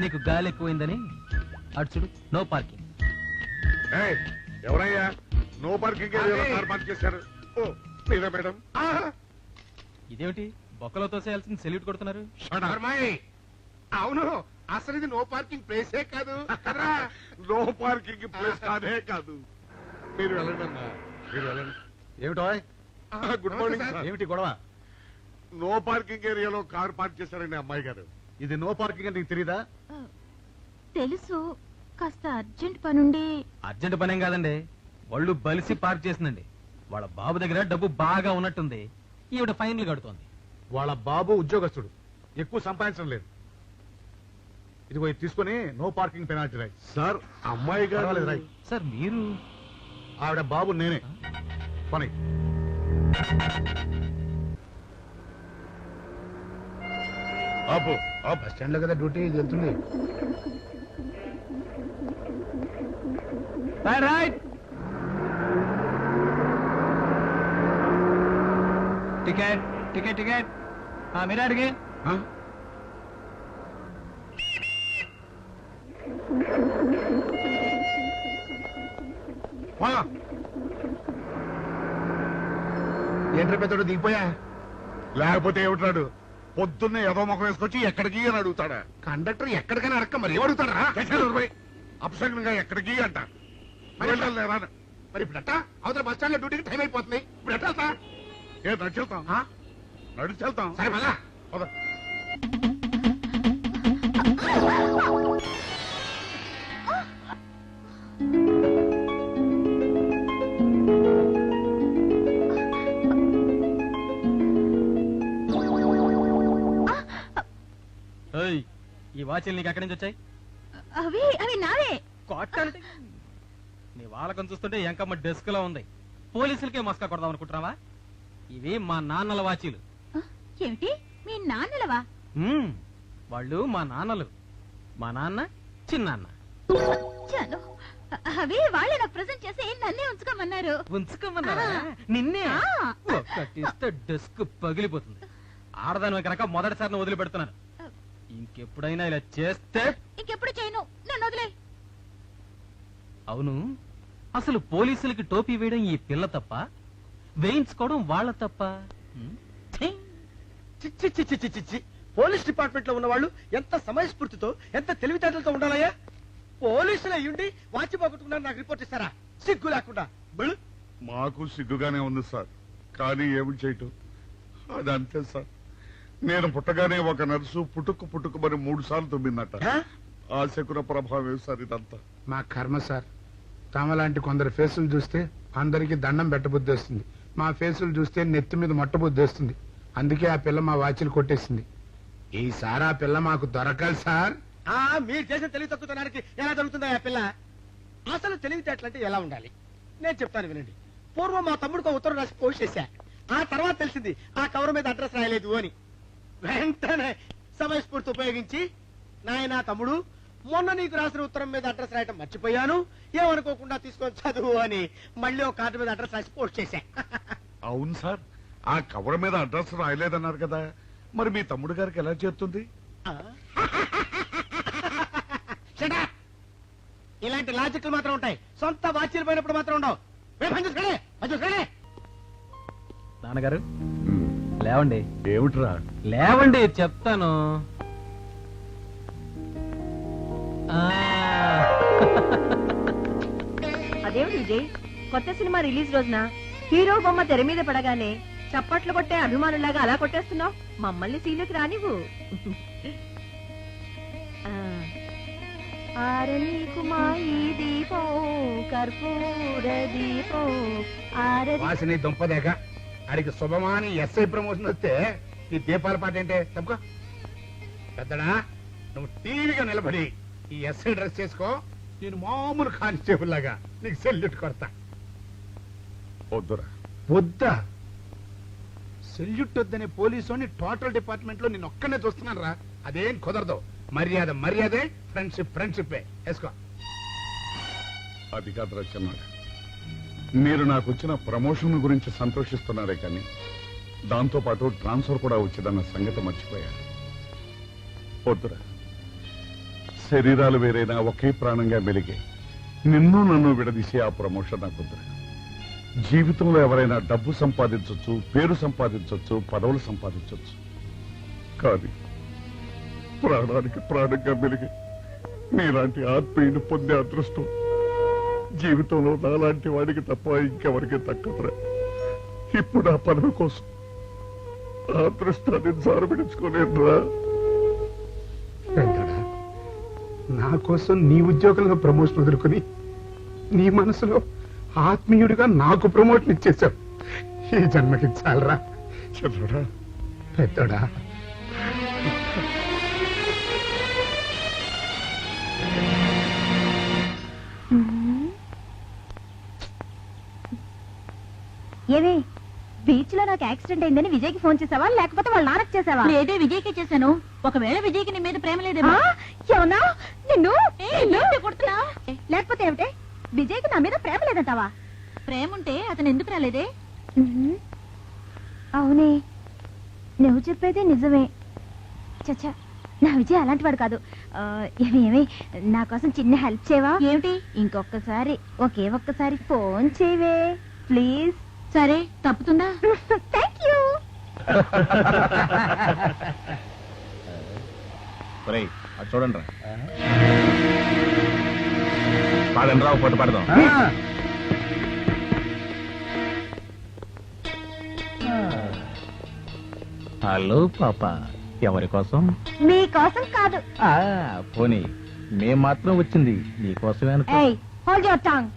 నీకు గాలి ఎక్కువైందని అటు చూడు, నో పార్కింగ్. ఎవరయ్యా నో పార్కింగ్ కార్ పార్క్ చేశారు? ఓ మీరా మేడం? ఇదేమిటి బొక్కలో తోసేయాల్సింది సెల్యూట్ కొడుతున్నారు? అవును, అసలు ఇది నో పార్కింగ్ ప్లేసే కాదు. నో పార్కింగ్ ప్లేస్ కాదే కాదు. మీరు వెళ్ళండి అన్నా, మీరు వెళ్ళండి. ఏమిటో గుడ్ మార్నింగ్. ఏమిటి గొడవ? నో పార్కింగ్ ఏరియాలో కార్ పార్క్ చేశారండి అమ్మాయి గారు. ఇది నో పార్కింగ్ అని నీకు తెలీదా? తెలుసు, కాస్త అర్జెంట్ పనుండి. అర్జెంట్ పనేం కాదండి, వాళ్ళు బలిసి పార్క్ చేసిందండి. వాళ్ళ బాబు దగ్గర డబ్బు బాగా ఉన్నట్టుంది, ఈవిడ ఫైన్లు కడుతోంది. వాళ్ళ బాబు ఉద్యోగస్తుడు, ఎక్కువ సంపాదించడం లేదు. ఇదిగో ఇది తీసుకుని నో పార్కింగ్ పెనాల్టీ రాయి. సార్ అమ్మాయి గారు రాయి. సార్ మీరు? ఆవిడ బాబు నేనే. పని బస్ స్టాండ్ లో కదా డ్యూటీ వెళ్తుంది. రైట్. టికెట్ టికెట్ టికెట్ మీరే అడిగి. ఏంట్రా పెద్దోడు దిగిపోయా? లేకపోతే ఏమిటాడు? పొద్దున్నే ఏదో ముఖం వేసుకొచ్చి ఎక్కడికి అని అడుగుతాడా? కండక్టర్ ఎక్కడికైనా అడక్క మరి ఏమడుగుతాడా? అపశకునంగా ఎక్కడికి అంట. మరి ఇప్పుడు అట్టా అవతల బస్ స్టాండ్ లో డ్యూటీకి టైం అయిపోతుంది. ఇప్పుడు ఎట్టా నడిచెళ్తాం, నడిచెళ్తాం. సరే మళ్ళా ఈ వాచీలు నీకు ఎక్కడి నుంచి వచ్చాయి? అవి అవి నావే. కొట్టాలంటే నీ వాళ్ళకం చూస్తుంటే ఎంకమ్మ డెస్క్ లో ఉంది. పోలీసులకే మస్కా కొడదాం అనుకుంటున్నావా? ఇవి మా నాన్నల వాచీలు. ఏమిటి మీ నాన్నలవా? వాళ్ళు మా నాన్నలు. మా నాన్న చిన్నాన్న. చలో, అవి వాళ్ళే నాకు ప్రెజెంట్ చేసి నన్నే ఉంచుకోమన్నారు. ఉంచుకోమన్నారా? నిన్నే ఒక్కటిస్తే డెస్క్ పగిలిపోతుంది. ఆడదాని కనుక మొదటిసారి వదిలిపెడుతున్నాను. ఇంకెప్పుడైనా ఇలా చేస్తే ఇంకెప్పుడు చేయను, నన్ను వదిలే. అవును, అసలు పోలీసులకి టోపీ వేయడం ఈ పిల్ల తప్ప, వేయించుకోవడం వాళ్ళ తప్ప? పోలీస్ డిపార్ట్మెంట్ లో ఉన్న వాళ్ళు ఎంత సమయస్ఫూర్తితో, ఎంత తెలివితేటలతో ఉండాలయ్యా? పోలీసులు అయ్యుండి వాచి పోగొట్టుకున్నారు నాకు రిపోర్ట్ ఇస్తారా? సిగ్గు లేకుండా. మాకు సిగ్గుగానే ఉంది సార్, కానీ ఏమి చేయటం అదంతే సార్. నేను పుట్టగానే ఒక నర్సు పుట్టుకు మరి 3 సార్లు తుమ్మిందట. ఆ శకున ప్రభావం సార్ ఇదంతా. మా కర్మ సార్. తమలాంటి కొందరు ఫేసులు చూస్తే అందరికి దండం పెట్టబుద్ధి వస్తుంది. మా ఫేసులు చూస్తే నెత్తి మీద మొట్టబుద్ధి వస్తుంది. అందుకే ఆ పిల్ల మా వాచిలు కొట్టేసింది. ఈసారి ఆ పిల్ల మాకు దొరకాలి సార్. మీరు చేసిన తెలివి తక్కువతనానికి ఎలా దొరుకుతుందా ఆ పిల్ల? అసలు తెలివితేటలంటే ఎలా ఉండాలి నేను చెప్తాను వినండి. పూర్వం మా తమ్ముడికి ఉత్తరం రాసి పోస్ట్ చేశా. ఆ తర్వాత తెలిసింది ఆ కవర్ మీద అడ్రస్ రాయలేదు అని. వెంటనే సమయస్ఫూర్తి ఉపయోగించి, నాయనా తమ్ముడు, మొన్న నీకు రాసిన ఉత్తరం మీద అడ్రస్ రాయటం మర్చిపోయాను, ఏమనుకోకుండా తీసుకొని చదువు అని మళ్ళీ ఒక కార్డు మీద అడ్రస్ రాసి పోస్ట్ చేశా. అవును సార్, ఆ కవర్ మీద అడ్రస్ రాయలేదన్నారు కదా, మరి మీ తమ్ముడు గారికి ఎలా చేస్తుంది? ఇలాంటి లాజిక్లు మాత్రం ఉంటాయి, సొంత వాచీలు పోయినప్పుడు మాత్రం ఉండవు. నాన్నగారు లేవండి. ఏమిట్రా? లేవండి చెప్తాను. అదేమిటి విజయ్, కొత్త సినిమా రిలీజ్ రోజున హీరో బొమ్మ తెర మీద పడగానే చప్పట్లు కొట్టే అభిమానులాగా అలా కొట్టేస్తున్నావు. మమ్మల్ని సీన్లోకి రానివ్వు. వాసిని దుంపదేక ఆడికి శుభమాని ఎస్ఐ ప్రమోషన్ వస్తే ఈ దీపాల పాట ఏంటే తప్పుకో. పెద్దడా, నువ్వు టీవీగా నిలబడి ఈ ఎస్ఐ డ్రెస్ చేసుకో. నేను మామూలు కానిస్టేబుల్ లాగా నీకు సెల్యూట్ కొడతా. వద్దురా. వద్దా? సెల్యూట్ వద్దనే పోలీసు టోటల్ డిపార్ట్మెంట్ లో నేను ఒక్కనే చూస్తున్నాను రా. అదేం కుదరదు. మర్యాద మర్యాదే, ఫ్రెండ్షిప్ ఫ్రెండ్షిప్పే. వేసుకో. అది కాదు రచన్నాడు, మీరు నాకు వచ్చిన ప్రమోషన్ గురించి సంతోషిస్తున్నారే కానీ దాంతో పాటు ట్రాన్స్ఫర్ కూడా వచ్చిందన్న సంగతి మర్చిపోయారు. వద్దురా. శరీరాలు వేరైనా ఒకే ప్రాణంగా మెలిగే నిన్ను నన్ను విడదీసే ఆ ప్రమోషన్ నాకు వద్దు. జీవితంలో ఎవరైనా డబ్బు సంపాదించవచ్చు, పేరు సంపాదించవచ్చు, పదవులు సంపాదించవచ్చు, కానీ ప్రాణానికి ప్రాణంగా మెలిగే నీలాంటి ఆత్మీయుని పొందే అదృష్టం జీవితంలో నాలాంటి వాడికి తప్ప ఇంకెవరికి దక్కదురా. ఇప్పుడు ఆ పదవి కోసం ఆ అదృష్టాన్ని జారబిడించుకోలేదురా. పెద్దడా, నా కోసం నీ ఉద్యోగంలో ప్రమోషన్ వదులుకొని నీ మనసులో ఆత్మీయుడిగా నాకు ప్రమోషన్ ఇచ్చేశావు. ఈ జన్మకి చాలరా. చంద్రుడా, పెద్దడా, ఏవి బీచ్ లో నాకు యాక్సిడెంట్ అయిందని విజయ్కి ఫోన్ చేసావా లేకపోతే వాళ్ళ నాన్నకి చేసావా? లేదే విజయ్కి చేశాను. ఒకవేళ విజయ్కి నీ మీద ప్రేమ లేదేమో. ఏమన్నా నిన్ను ఏంటి కొడుతున్నావ్? లేకపోతే ఏమిటే విజయ్కి నా మీద ప్రేమ లేదంటావా? ప్రేమ ఉంటే అతను ఎందుకు రాలేదే? అవునే, నువ్వు చెప్పేది నిజమే. చచ్చా, నా విజయ్ అలాంటి వాడు కాదు. ఏమి నా కోసం చిన్న హెల్ప్ చేయవా? ఏమిటి? ఇంకొకసారి ఒక్కసారి ఫోన్ చేయవే ప్లీజ్. సరే, తప్పుతుందా? Thank you. అది చూడండి రా, పాదండి రా, పొట్టు పడదాం. హలో పాప, ఎవరి కోసం? మీకోసం కాదు. పోనీ మేం మాత్రం వచ్చింది నీకోసమే అనుకో. ఏయ్, hold your tongue.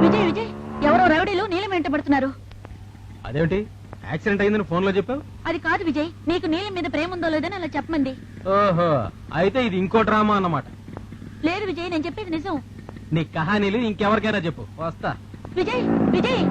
Vijay Vijay, ఎవరో రౌడీలు నీలం వెంటబడుతున్నారు. అదేమిటి యాక్సిడెంట్ అయిందని ఫోన్ లో చెప్పావు? అది కాదు విజయ్, నీకు నీలం మీద ప్రేమ ఉందో లేదని అలా చెప్పమంది. ఓహో, అయితే ఇది ఇంకో డ్రామా అన్నమాట. లేదు విజయ్, నేను చెప్పేది నిజం. నీ కహానీలు ఇంకెవరికైనా చెప్పు, వస్తా. Vijay Vijay,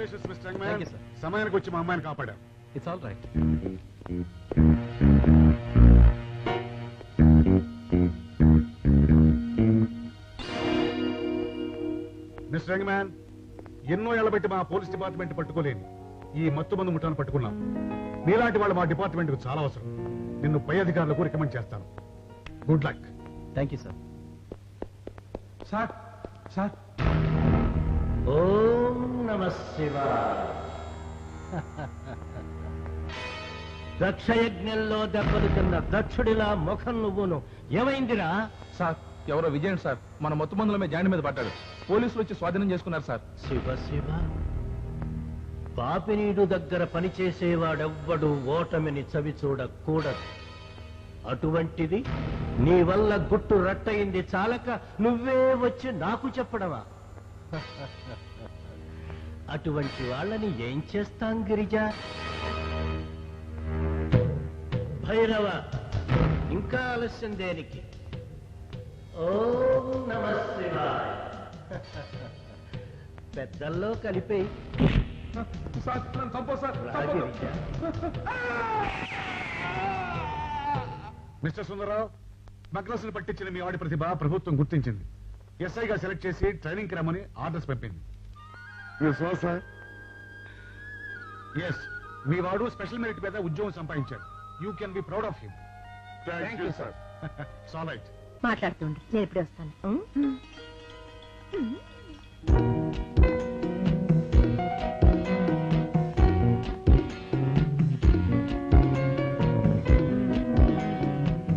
congratulations mister Thank you, sir. సమయానికి వచ్చి మా అమ్మాయిని కాపాడారు. It's all right. Mister young man, ఎన్నో ఏళ్ల బట్టి మా పోలీస్ డిపార్ట్మెంట్ పట్టుకోలేని ఈ మత్తు మందు ముఠాను పట్టుకున్నాం. నీలాంటి వాళ్ళు మా డిపార్ట్మెంట్ కు చాలా అవసరం. నిన్ను పై అధికారులకు రికమెండ్ చేస్తాను. Good luck. Thank you sir. Sir sir ఓం నమ శివాయ. దక్షయజ్ఞంలో దెబ్బలు తిన్న దక్షుడిలా ముఖం నువ్వును ఏమైందిరా? సార్ ఎవరో విజయన్ సార్ మన మొత్తం మందుల మీద జాండి మీద పడ్డాడు. పోలీసులు వచ్చి స్వాధీనం చేసుకున్నారు సార్. శివ శివ. పాపినీడు దగ్గర పనిచేసేవాడెవ్వడు ఓటమిని చవి చూడకూడదు. అటువంటిది నీ వల్ల గుట్టు రట్టయింది చాలక నువ్వే వచ్చి నాకు చెప్పడమా? అటువంటి వాళ్ళని ఏం చేస్తాం గిరిజ? భైరవ, ఇంకా ఆలస్యం దేనికి? ఓం నమ శివాయ. పెద్దల్లో కలిపే రాగిరిజ. మిస్టర్ సుందరరావు, మగ్నస్ను పట్టించిన మీ వాడి ప్రతిభ ప్రభుత్వం గుర్తించింది. ఎస్ఐగా సెలెక్ట్ చేసి ట్రైనింగ్ కి రమ్మని ఆర్డర్స్ పంపింది. విశ్వాస ఎస్, మీ వాడు స్పెషల్ మెరిట్ మీద ఉద్యోగం సంపాదించాడు. You can be proud of him. Thank you sir. సాల్ రైట్. మాట్లాడుతుండే నేను ఇప్పుడే వస్తాను.